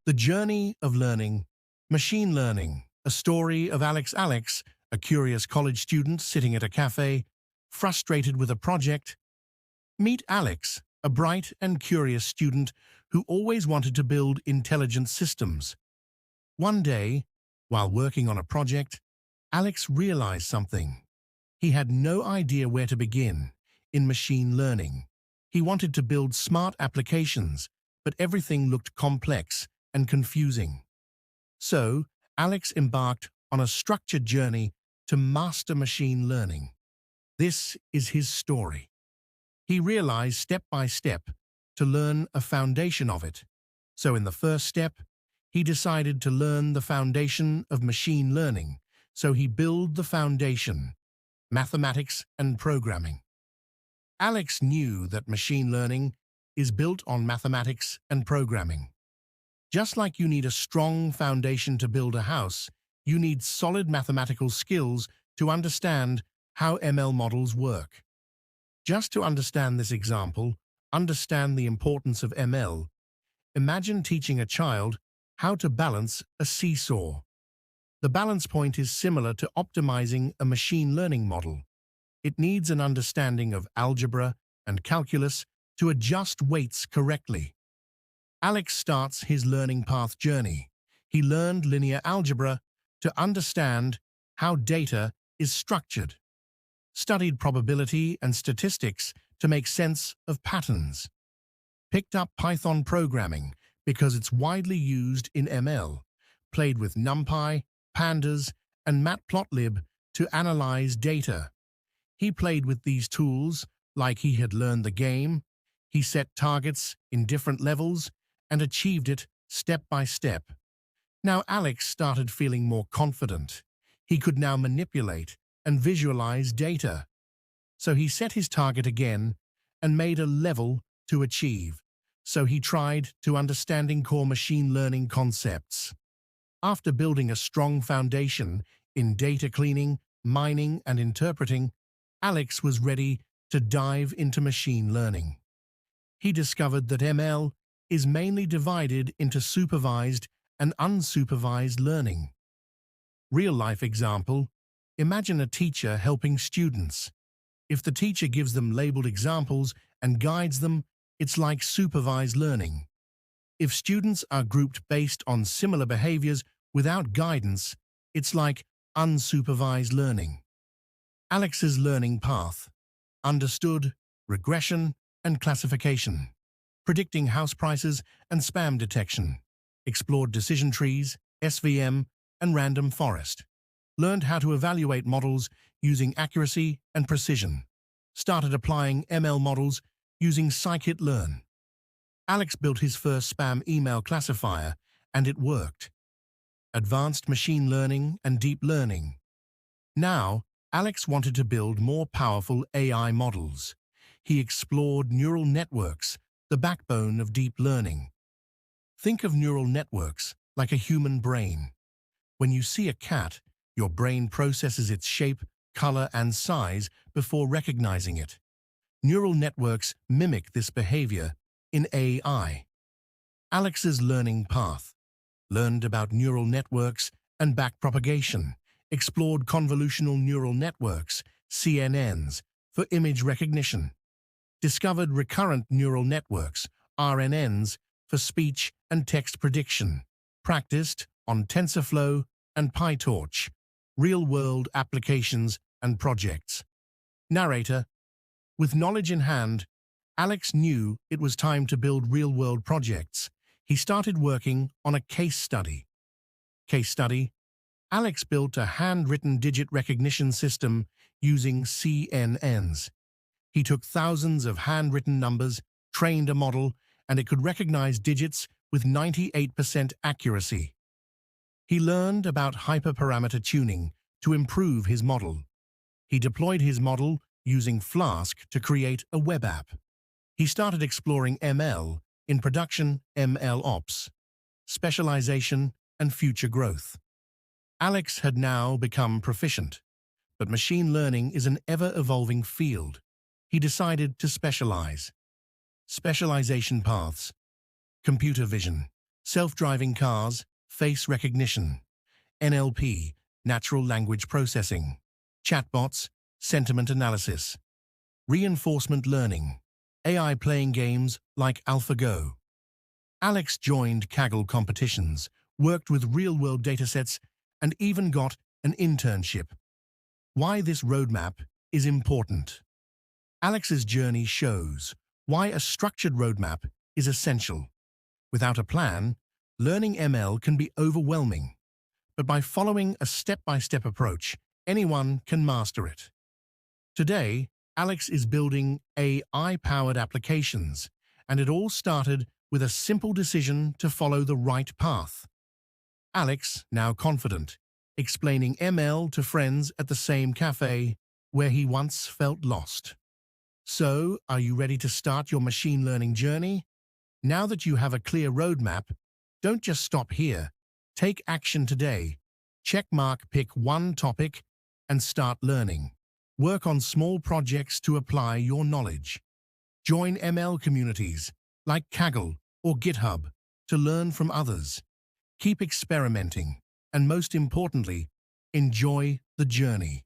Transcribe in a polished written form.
The Journey of Learning, Machine Learning, a story of Alex, a curious college student sitting at a cafe, frustrated with a project. Meet Alex, a bright and curious student who always wanted to build intelligent systems. One day, while working on a project, Alex realized something. He had no idea where to begin in machine learning. He wanted to build smart applications, but everything looked complex and confusing. So, Alex embarked on a structured journey to master machine learning. This is his story. He realized step by step to learn a foundation of it. So in the first step, he decided to learn the foundation of machine learning. So he built the foundation, mathematics and programming. Alex knew that machine learning is built on mathematics and programming. Just like you need a strong foundation to build a house, you need solid mathematical skills to understand how ML models work. Just to understand this example, understand the importance of ML, imagine teaching a child how to balance a seesaw. The balance point is similar to optimizing a machine learning model. It needs an understanding of algebra and calculus to adjust weights correctly. Alex starts his learning path journey. He learned linear algebra to understand how data is structured, studied probability and statistics to make sense of patterns, picked up Python programming because it's widely used in ML, played with NumPy, Pandas, and Matplotlib to analyze data. He played with these tools like he had learned the game. He set targets in different levels and achieved it step by step. Now Alex started feeling more confident. He could now manipulate and visualize data. So he set his target again and made a level to achieve. So he tried to understanding core machine learning concepts. After building a strong foundation in data cleaning, mining, and interpreting, Alex was ready to dive into machine learning. He discovered that ML is mainly divided into supervised and unsupervised learning. Real-life example, imagine a teacher helping students. If the teacher gives them labeled examples and guides them, it's like supervised learning. If students are grouped based on similar behaviors without guidance, it's like unsupervised learning. Alex's learning path: understood, regression, and classification, predicting house prices and spam detection, explored decision trees, SVM, and random forest, learned how to evaluate models using accuracy and precision, started applying ML models using scikit-learn. Alex built his first spam email classifier, and it worked. Advanced machine learning and deep learning. Now, Alex wanted to build more powerful AI models. He explored neural networks, the backbone of deep learning. Think of neural networks like a human brain. When you see a cat, your brain processes its shape, color, and size before recognizing it. Neural networks mimic this behavior in AI. Alex's learning path: learned about neural networks and backpropagation, explored convolutional neural networks, CNNs, for image recognition, discovered recurrent neural networks, RNNs, for speech and text prediction, practiced on TensorFlow and PyTorch, real-world applications and projects. Narrator: with knowledge in hand, Alex knew it was time to build real-world projects. He started working on a case study. Case study: Alex built a handwritten digit recognition system using CNNs. He took thousands of handwritten numbers, trained a model, and it could recognize digits with 98% accuracy. He learned about hyperparameter tuning to improve his model. He deployed his model using Flask to create a web app. He started exploring ML in production, ML ops, specialization, and future growth. Alex had now become proficient, but machine learning is an ever-evolving field. He decided to specialize. Specialization paths: computer vision, self-driving cars, face recognition, NLP, natural language processing, chatbots, sentiment analysis, reinforcement learning, AI playing games like AlphaGo. Alex joined Kaggle competitions, worked with real-world datasets, and even got an internship. Why this roadmap is important. Alex's journey shows why a structured roadmap is essential. Without a plan, learning ML can be overwhelming, but by following a step-by-step approach, anyone can master it. Today, Alex is building AI-powered applications, and it all started with a simple decision to follow the right path. Alex, now confident, explaining ML to friends at the same cafe where he once felt lost. So, are you ready to start your machine learning journey? Now that you have a clear roadmap, don't just stop here. Take action today. Pick one topic and start learning. Work on small projects to apply your knowledge. Join ML communities like Kaggle or GitHub to learn from others. Keep experimenting, and most importantly, enjoy the journey.